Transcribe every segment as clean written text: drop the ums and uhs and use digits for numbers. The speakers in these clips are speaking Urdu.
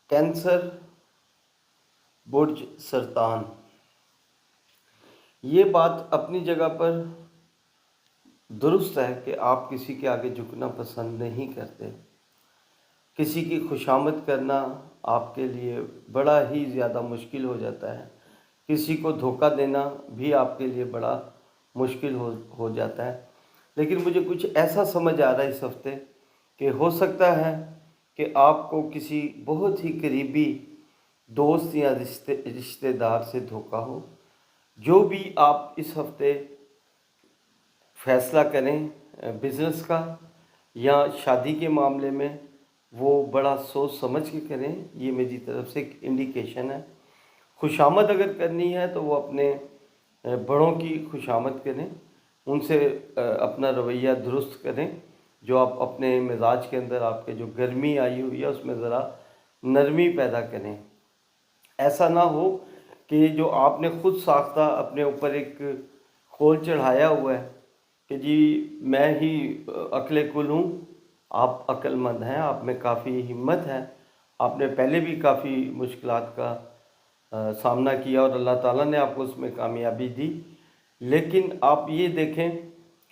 کینسر، برج سرطان، یہ بات اپنی جگہ پر درست ہے کہ آپ کسی کے آگے جھکنا پسند نہیں کرتے. کسی کی خوشامد کرنا آپ کے لیے بڑا ہی زیادہ مشکل ہو جاتا ہے. کسی کو دھوکہ دینا بھی آپ کے لیے بڑا مشکل ہو جاتا ہے. لیکن مجھے کچھ ایسا سمجھ آ رہا ہے اس ہفتے کہ ہو سکتا ہے کہ آپ کو کسی بہت ہی قریبی دوست یا رشتے دار سے دھوکہ ہو. جو بھی آپ اس ہفتے فیصلہ کریں بزنس کا یا شادی کے معاملے میں، وہ بڑا سوچ سمجھ کے کریں. یہ میری طرف سے ایک انڈیکیشن ہے. خوشامد اگر کرنی ہے تو وہ اپنے بڑوں کی خوشامد کریں، ان سے اپنا رویہ درست کریں. جو آپ اپنے مزاج کے اندر آپ کے جو گرمی آئی ہوئی ہے اس میں ذرا نرمی پیدا کریں. ایسا نہ ہو کہ جو آپ نے خود ساختہ اپنے اوپر ایک کھول چڑھایا ہوا ہے کہ جی میں ہی عقل کل ہوں. آپ عقل مند ہیں، آپ میں کافی ہمت ہے، آپ نے پہلے بھی کافی مشکلات کا سامنا کیا اور اللہ تعالیٰ نے آپ کو اس میں کامیابی دی. لیکن آپ یہ دیکھیں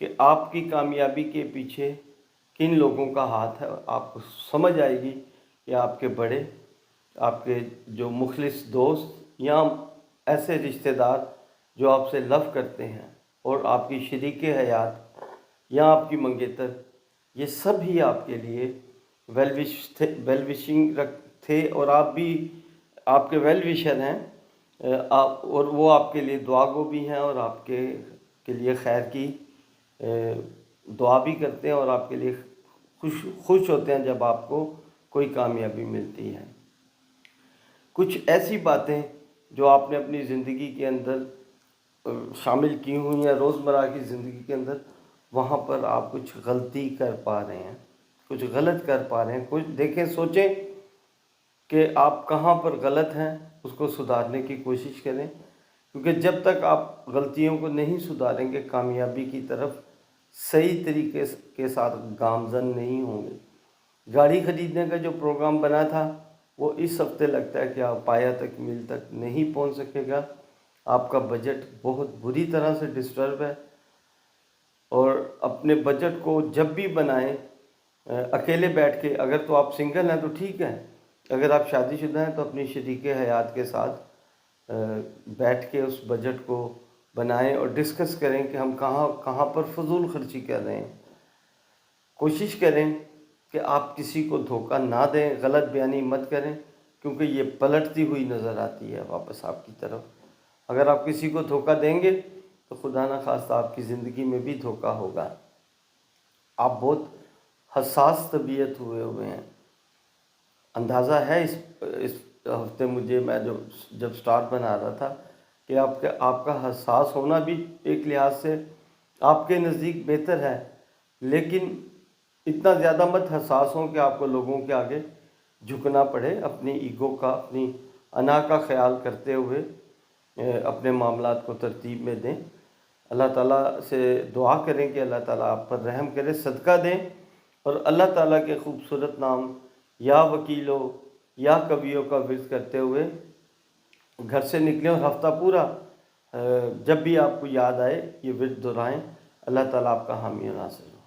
کہ آپ کی کامیابی کے پیچھے کن لوگوں کا ہاتھ ہے. آپ کو سمجھ آئے گی کہ آپ کے بڑے، آپ کے جو مخلص دوست یا ایسے رشتہ دار جو آپ سے لو کرتے ہیں اور آپ کی شریک حیات یا آپ کی منگیتر، یہ سب ہی آپ کے لیے ویل وشنگ تھے اور آپ بھی آپ کے ویل وشر ہیں. اور وہ آپ کے لیے دعا گو بھی ہیں اور آپ کے لیے خیر کی دعا بھی کرتے ہیں اور آپ کے لیے خوش ہوتے ہیں جب آپ کو کوئی کامیابی ملتی ہے. کچھ ایسی باتیں جو آپ نے اپنی زندگی کے اندر شامل کی ہوئی ہیں روزمرہ کی زندگی کے اندر، وہاں پر آپ کچھ غلطی کر پا رہے ہیں، کچھ غلط کر پا رہے ہیں. کچھ دیکھیں، سوچیں کہ آپ کہاں پر غلط ہیں، اس کو سدھارنے کی کوشش کریں. کیونکہ جب تک آپ غلطیوں کو نہیں سدھاریں گے، کامیابی کی طرف صحیح طریقے کے ساتھ گامزن نہیں ہوں گے. گاڑی خریدنے کا جو پروگرام بنا تھا وہ اس ہفتے لگتا ہے کہ آپ پایا تکمیل تک نہیں پہنچ سکے گا. آپ کا بجٹ بہت بری طرح سے ڈسٹرب ہے. اور اپنے بجٹ کو جب بھی بنائیں اکیلے بیٹھ کے، اگر تو آپ سنگل ہیں تو ٹھیک ہے، اگر آپ شادی شدہ ہیں تو اپنی شریک حیات کے ساتھ بیٹھ کے اس بجٹ کو بنائیں اور ڈسکس کریں کہ ہم کہاں پر فضول خرچی کر رہے ہیں. کوشش کریں کہ آپ کسی کو دھوکہ نہ دیں، غلط بیانی مت کریں، کیونکہ یہ پلٹتی ہوئی نظر آتی ہے واپس آپ کی طرف. اگر آپ کسی کو دھوکہ دیں گے تو خدا نہ خواستہ آپ کی زندگی میں بھی دھوکہ ہوگا. آپ بہت حساس طبیعت ہوئے ہیں. اندازہ ہے اس ہفتے مجھے، میں جب سٹار بنا رہا تھا، کہ آپ کا حساس ہونا بھی ایک لحاظ سے آپ کے نزدیک بہتر ہے. لیکن اتنا زیادہ مت حساس ہوں کہ آپ کو لوگوں کے آگے جھکنا پڑے. اپنی ایگو کا، اپنی انا کا خیال کرتے ہوئے اپنے معاملات کو ترتیب میں دیں. اللہ تعالیٰ سے دعا کریں کہ اللہ تعالیٰ آپ پر رحم کرے، صدقہ دیں، اور اللہ تعالیٰ کے خوبصورت نام یا وکیلوں یا کبیوں کا ورد کرتے ہوئے گھر سے نکلیں اور ہفتہ پورا جب بھی آپ کو یاد آئے یہ ورد دہرائیں. اللہ تعالیٰ آپ کا حامی و ناصر ہو.